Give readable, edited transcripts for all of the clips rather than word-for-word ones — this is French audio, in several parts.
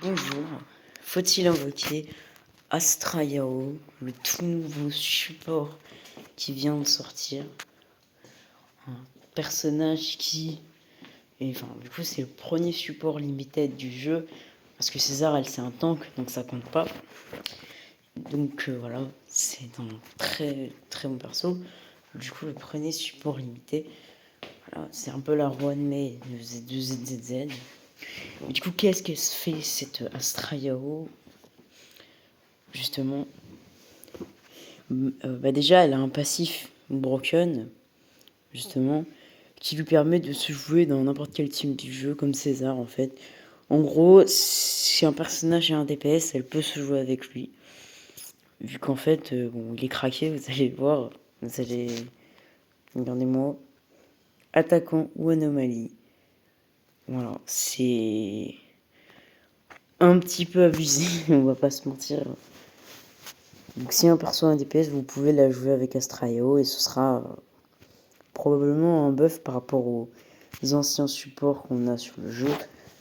Bonjour, faut-il invoquer Astrayao, le tout nouveau support qui vient de sortir? Un personnage qui... du coup, c'est le premier support limited du jeu, parce que César, elle, c'est un tank, donc ça compte pas. Donc voilà, c'est un très très bon perso. Du coup, le premier support limité, voilà, c'est un peu la roi de mai de ZZZ. Du coup, qu'est-ce qu'elle se fait, cette Astrayao? Justement, déjà, elle a un passif broken, justement, qui lui permet de se jouer dans n'importe quel team du jeu, comme César, en fait. En gros, si un personnage est un DPS, elle peut se jouer avec lui. Vu qu'en fait, bon, il est craqué, vous allez le voir. Vous allez... Regardez-moi. Attaquant ou anomalie. Voilà, c'est un petit peu abusé, on va pas se mentir. Donc si un perso a un DPS, vous pouvez la jouer avec Astraeo et ce sera probablement un buff par rapport aux anciens supports qu'on a sur le jeu.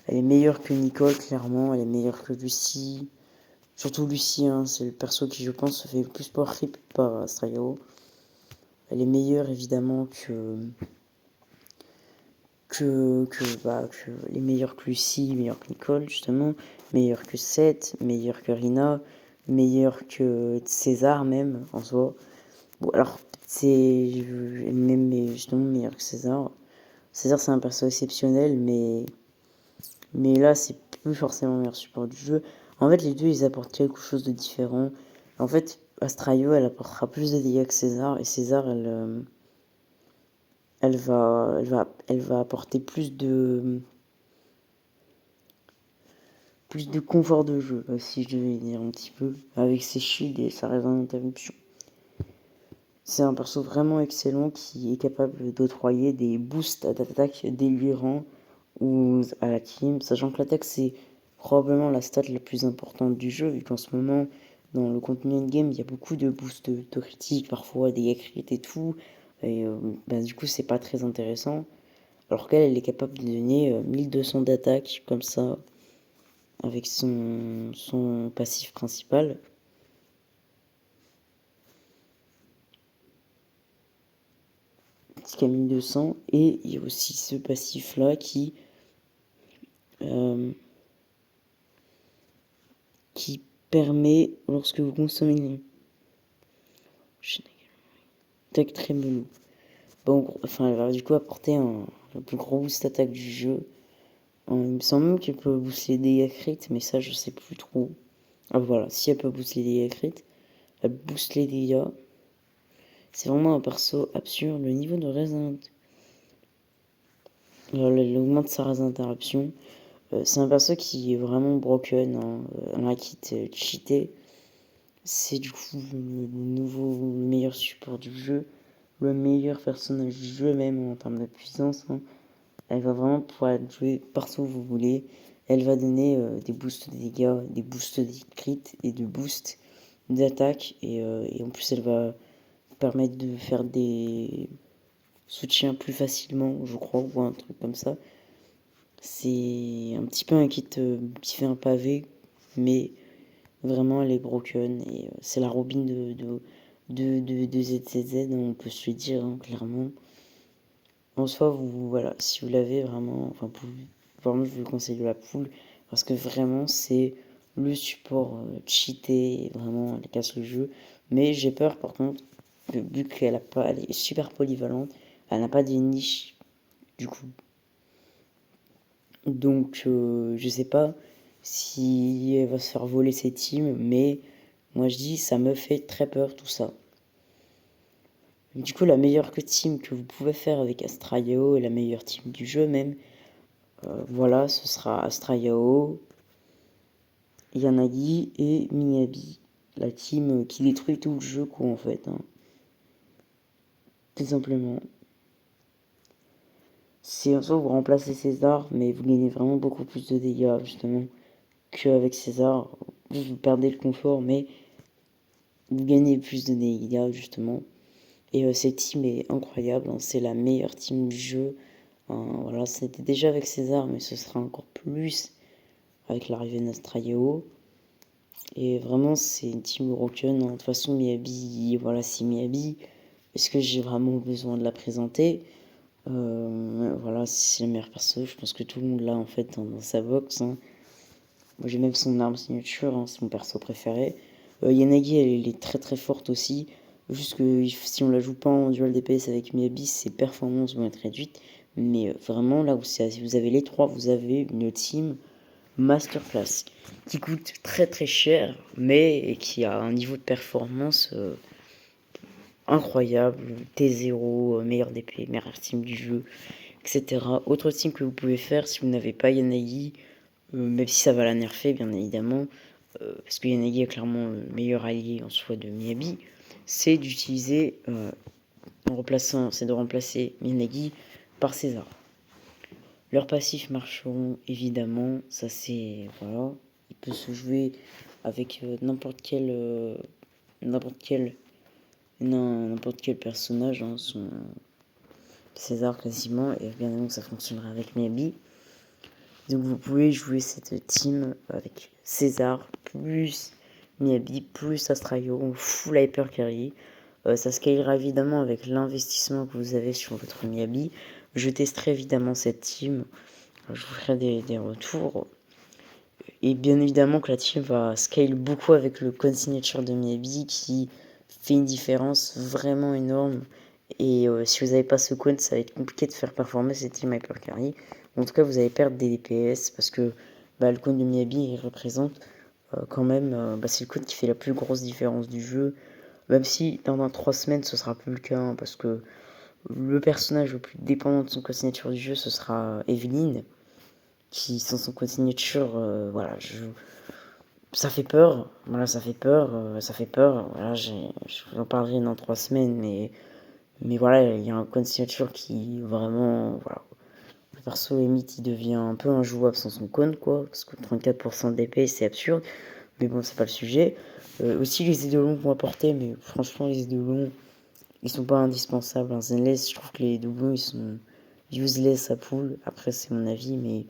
Elle est meilleure que Nicole, clairement. Elle est meilleure que Lucie. Surtout Lucie, hein, c'est le perso qui, je pense, se fait le plus power creep par Astraeo. Elle est meilleure, évidemment, que les meilleures que Lucie, meilleure que Nicole, justement. Meilleure que Seth, meilleure que Rina, meilleure que César, même, en soi. Bon, alors, c'est même justement meilleur que César. César, c'est un perso exceptionnel, mais là, c'est plus forcément le meilleur support du jeu. En fait, les deux, ils apportent quelque chose de différent. En fait, Astraio, elle apportera plus de dégâts que César, et César, elle va apporter plus de confort de jeu, si je devais dire un petit peu, avec ses shields et sa résonance d'interruption. C'est un perso vraiment excellent qui est capable d'octroyer des boosts d'attaque délirants ou à la team, sachant que l'attaque c'est probablement la stat la plus importante du jeu, vu qu'en ce moment, dans le contenu endgame, il y a beaucoup de boosts de critique, parfois des crits et tout, et du coup c'est pas très intéressant, alors qu'elle, elle est capable de donner 1200 d'attaque, comme ça, avec son passif principal. Qui a 1200, et il y a aussi ce passif là qui permet, lorsque vous consommez une attaque très melou, bon, enfin elle va du coup apporter le plus gros boost attaque du jeu. Il me semble même qu'elle peut booster les dégâts crit, mais ça je sais plus trop. Ah voilà, si elle peut booster les dégâts crit, elle booste les dégâts. C'est vraiment un perso absurde. Le niveau de résonance, elle augmente sa résonance d'interruption. C'est un perso qui est vraiment broken, hein, un kit cheaté. C'est du coup le meilleur support du jeu, le meilleur personnage du jeu même en termes de puissance, hein. Elle va vraiment pouvoir être jouée partout où vous voulez. Elle va donner des boosts de dégâts, des boosts de crit et de boosts d'attaque. Et en plus elle va permettre de faire des soutiens plus facilement, je crois, ou un truc comme ça. C'est un petit peu un kit qui fait un pavé, mais vraiment elle est broken, et c'est la Robin de ZZZ, on peut se le dire, hein, clairement. En soi, voilà, si vous l'avez vraiment, enfin, vraiment, je vous conseille de la poule, parce que vraiment, c'est le support cheaté, et vraiment, elle casse le jeu. Mais j'ai peur, par contre, vu qu'elle elle est super polyvalente, elle n'a pas des niches, du coup. Donc, je sais pas si elle va se faire voler ses teams, mais moi je dis, ça me fait très peur tout ça. Du coup, la meilleure team que vous pouvez faire avec Astrayao, et la meilleure team du jeu même, voilà, ce sera Astrayao, Yanagi et Miyabi. La team qui détruit tout le jeu, quoi, en fait, hein. Tout simplement. C'est en soi, vous remplacez César, mais vous gagnez vraiment beaucoup plus de dégâts, justement, qu'avec César. Vous perdez le confort, mais vous gagnez plus de dégâts, justement. Et cette team est incroyable, hein. C'est la meilleure team du jeu. Voilà, c'était déjà avec César, mais ce sera encore plus avec l'arrivée d'Astrayao. Et vraiment, c'est une team broken. De toute façon, Miyabi, voilà, c'est Miyabi. Est-ce que j'ai vraiment besoin de la présenter? Voilà, c'est la meilleure perso. Je pense que tout le monde l'a en fait dans sa box. Moi, j'ai même son arme signature, c'est mon perso préféré. Yanagi, elle est très très forte aussi. Juste que si on la joue pas en dual DPS avec Miyabi, ses performances vont être réduites. Mais vraiment, là où si vous avez les trois, vous avez une team masterclass qui coûte très très cher, mais qui a un niveau de performance incroyable. T0, meilleur DP, meilleure team du jeu, etc. Autre team que vous pouvez faire si vous n'avez pas Yanagi, même si ça va la nerfer bien évidemment, parce que Yanagi est clairement le meilleur allié en soi de Miyabi, c'est d'utiliser c'est de remplacer Yanagi par César. Leurs passifs marcheront évidemment, ça c'est voilà, il peut se jouer avec n'importe quel personnage, son César quasiment, et bien évidemment ça fonctionnera avec Miyabi. Donc vous pouvez jouer cette team avec César plus Miyabi plus Astrayo, full hyper carry. Ça scalera évidemment avec l'investissement que vous avez sur votre Miyabi. Je testerai évidemment cette team. Je vous ferai des retours. Et bien évidemment que la team va scale beaucoup avec le code signature de Miyabi qui fait une différence vraiment énorme. Et si vous n'avez pas ce code, ça va être compliqué de faire performer cette team hyper carry. En tout cas, vous allez perdre des DPS parce que le code de Miyabi il représente quand même, c'est le code qui fait la plus grosse différence du jeu. Même si dans 3 semaines ce sera plus le cas, hein, parce que le personnage le plus dépendant de son code signature du jeu ce sera Evelyn, qui sans son code signature, voilà, ça fait peur, voilà, ça fait peur, voilà, je vous en parlerai dans 3 semaines, mais voilà, il y a un code signature qui vraiment, voilà, le perso limite il devient un peu injouable sans son cône, quoi, parce que 34% d'épée c'est absurde, mais bon, c'est pas le sujet. Aussi les idolons vont apporter, mais franchement les idolons ils sont pas indispensables. En Zenless, je trouve que les doublons ils sont useless à pool. Après, c'est mon avis, mais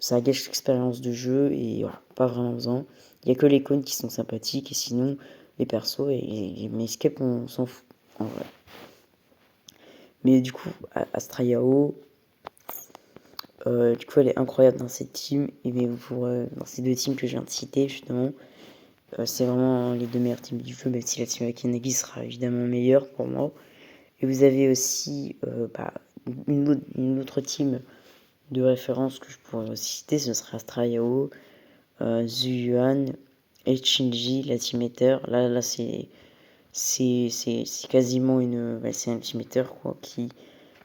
ça gâche l'expérience de jeu et voilà, pas vraiment besoin. Il y a que les cônes qui sont sympathiques et sinon, les persos et les escapes, on s'en fout en vrai. Mais du coup, Astrayao, du coup, elle est incroyable dans cette team et mais dans ces deux teams que je viens de citer, justement. C'est vraiment les deux meilleures teams du jeu, même si la team avec Yanagi sera évidemment meilleure pour moi. Et vous avez aussi une autre team de référence que je pourrais aussi citer, ce serait Astrayao, Zuyuan et Shinji, la team Ether. Là c'est quasiment c'est un team Ether quoi, qui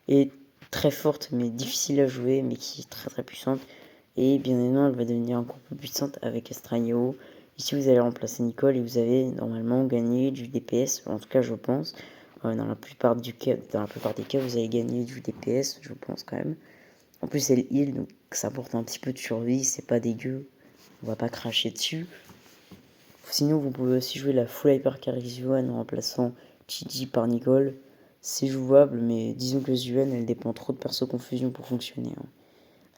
est très forte mais difficile à jouer, mais qui est très très puissante. Et bien évidemment, elle va devenir encore plus puissante avec Astrayao. Ici, vous allez remplacer Nicole et vous avez normalement gagné du DPS, en tout cas, je pense. Dans la plupart des cas, vous allez gagner du DPS, je pense quand même. En plus, elle heal, donc ça apporte un petit peu de survie, c'est pas dégueu. On va pas cracher dessus. Sinon, vous pouvez aussi jouer la full hyper carry Zuan en remplaçant Chiji par Nicole. C'est jouable, mais disons que Zuan, elle dépend trop de perso confusion pour fonctionner.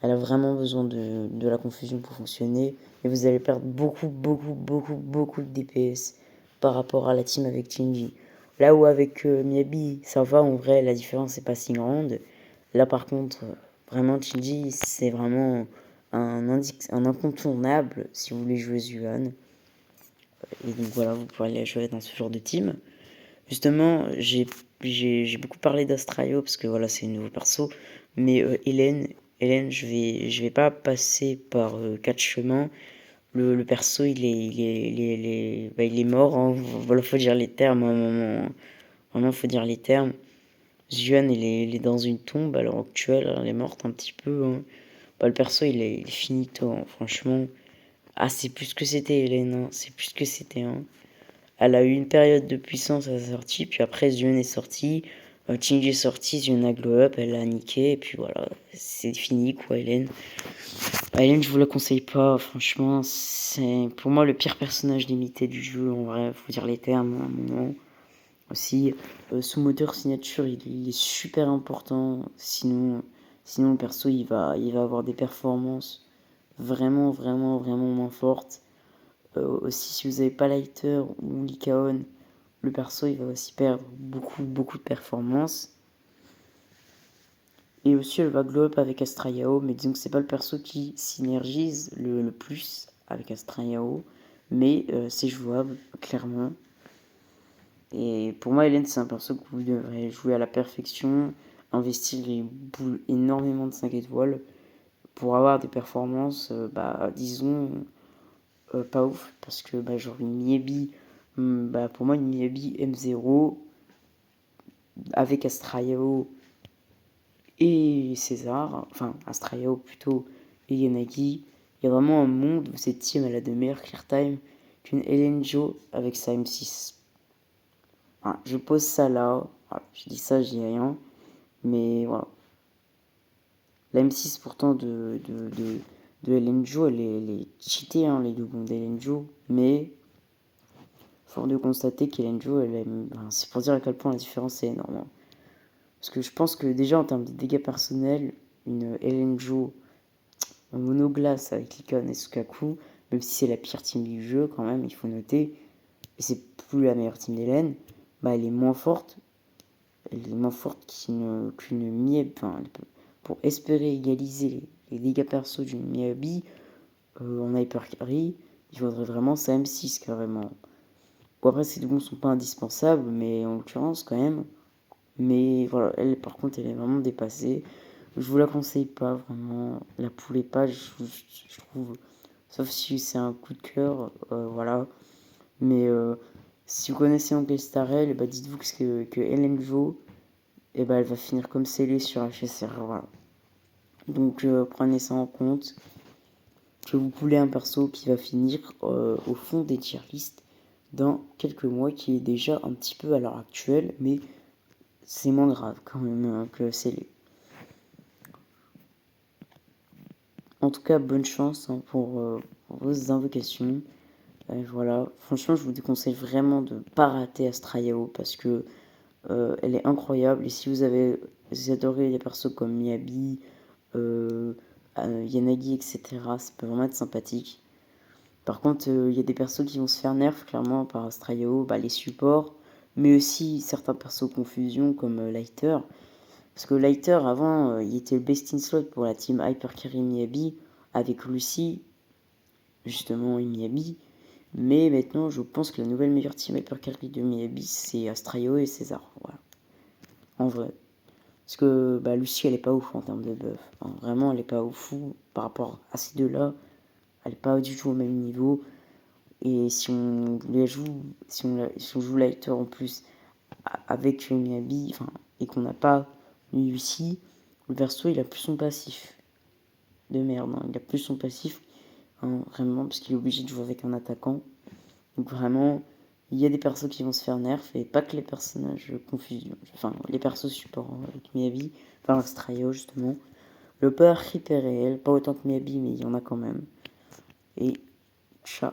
Elle a vraiment besoin de la confusion pour fonctionner. Et vous allez perdre beaucoup de DPS par rapport à la team avec Shinji. Là où avec Miyabi, ça va, en vrai, la différence n'est pas si grande. Là par contre, vraiment Shinji, c'est vraiment un incontournable si vous voulez jouer Zuan. Et donc voilà, vous pourrez aller jouer dans ce genre de team. Justement, j'ai beaucoup parlé d'Astrayo parce que voilà, c'est une nouveau perso. Mais Hélène, je vais pas passer par 4 chemins. Le perso, il est mort. Hein. Voilà, faut dire les termes. À un moment. Vraiment, faut dire les termes. Juan, il est dans une tombe à l'heure actuelle. Elle est morte un petit peu. Hein. Le perso, il est finito. Hein, franchement. Ah, c'est plus ce que c'était, Hélène. Hein. C'est plus ce que c'était. Hein. Elle a eu une période de puissance à sa sortie, puis après Zion est sorti, Shinji est sorti, Zion a glow up, elle l'a niqué, et puis voilà, c'est fini quoi, Hélène. Hélène, je vous la conseille pas, franchement, c'est pour moi le pire personnage limité du jeu, en vrai, faut dire les termes à un moment. Aussi, son moteur signature, il est super important, sinon le perso il va avoir des performances vraiment, vraiment, vraiment moins forte. Aussi, si vous n'avez pas Lighter ou Lycaon, le perso il va aussi perdre beaucoup, beaucoup de performance. Et aussi, elle va glow up avec Astrayao, mais disons que c'est pas le perso qui synergise le plus avec Astrayao, mais c'est jouable, clairement. Et pour moi, Hélène, c'est un perso que vous devrez jouer à la perfection, investir énormément de 5 étoiles pour avoir des performances, disons, pas ouf. Parce que genre une Miyabi, pour moi, une Miyabi M0 avec Astrayao et César, enfin Astrayao plutôt, et Yanagi, il y a vraiment un monde où cette team elle a de meilleurs clear time qu'une Hélène Jo avec sa M6. Voilà, je pose ça là, voilà, je dis ça, je dis rien, mais voilà. La M6 pourtant de Hélène Jo, elle est cheatée, hein, les deux gonds d'Hélène Jo, mais fort de constater qu'Hélène Jo, c'est pour dire à quel point la différence est énorme. Hein. Parce que je pense que déjà en termes de dégâts personnels, une Hélène Jo en monoglace avec Lycaon et Sukaku, même si c'est la pire team du jeu quand même, il faut noter, et c'est plus la meilleure team d'Hélène, elle est moins forte. Elle est moins forte qu'une Mieb. Enfin, pour espérer égaliser les dégâts perso d'une Miyabi en hyper carry, il faudrait vraiment sa M6 carrément. Bon, après, ces deux bons sont pas indispensables, mais en l'occurrence, quand même. Mais voilà, elle, par contre, elle est vraiment dépassée. Je vous la conseille pas, vraiment. La poulez pas, je trouve. Sauf si c'est un coup de cœur, voilà. Mais si vous connaissez Angel Starrel, dites-vous que Hélène Jo, elle va finir comme scellée sur HSR, voilà. Donc prenez ça en compte. Que vous poulez un perso qui va finir au fond des tier list dans quelques mois, qui est déjà un petit peu à l'heure actuelle, mais c'est moins grave quand même que scellé. En tout cas, bonne chance pour vos invocations. Voilà, franchement, je vous déconseille vraiment de ne pas rater Astrayao parce que elle est incroyable. Et si vous adorez les persos comme Miyabi, Yanagi, etc., ça peut vraiment être sympathique. Par contre, il y a des persos qui vont se faire nerf, clairement, par Astrayao, les supports, mais aussi certains persos confusion comme Lighter. Parce que Lighter, avant, il était le best in slot pour la team Hypercarry Miyabi, avec Lucy, justement, et Miyabi. Mais maintenant, je pense que la nouvelle meilleure team Hypercarry de Miyabi, c'est Astrayo et César. Voilà. En vrai. Parce que Lucy, elle est pas ouf en termes de buff. Enfin, vraiment, elle est pas ouf par rapport à ces deux-là. Elle est pas du tout au même niveau. Et si on les joue, si on joue Lighter en plus avec Miyabi, et qu'on n'a pas Lucy, le perso, il a plus son passif. De merde, hein. Il a plus son passif. Hein, vraiment, parce qu'il est obligé de jouer avec un attaquant. Donc vraiment, il y a des persos qui vont se faire nerf, et pas que les personnages confusion. Enfin, les persos support avec Miyabi, enfin Astrayo justement. Le power creep est réel, pas autant que Miyabi, mais il y en a quand même. Et ciao.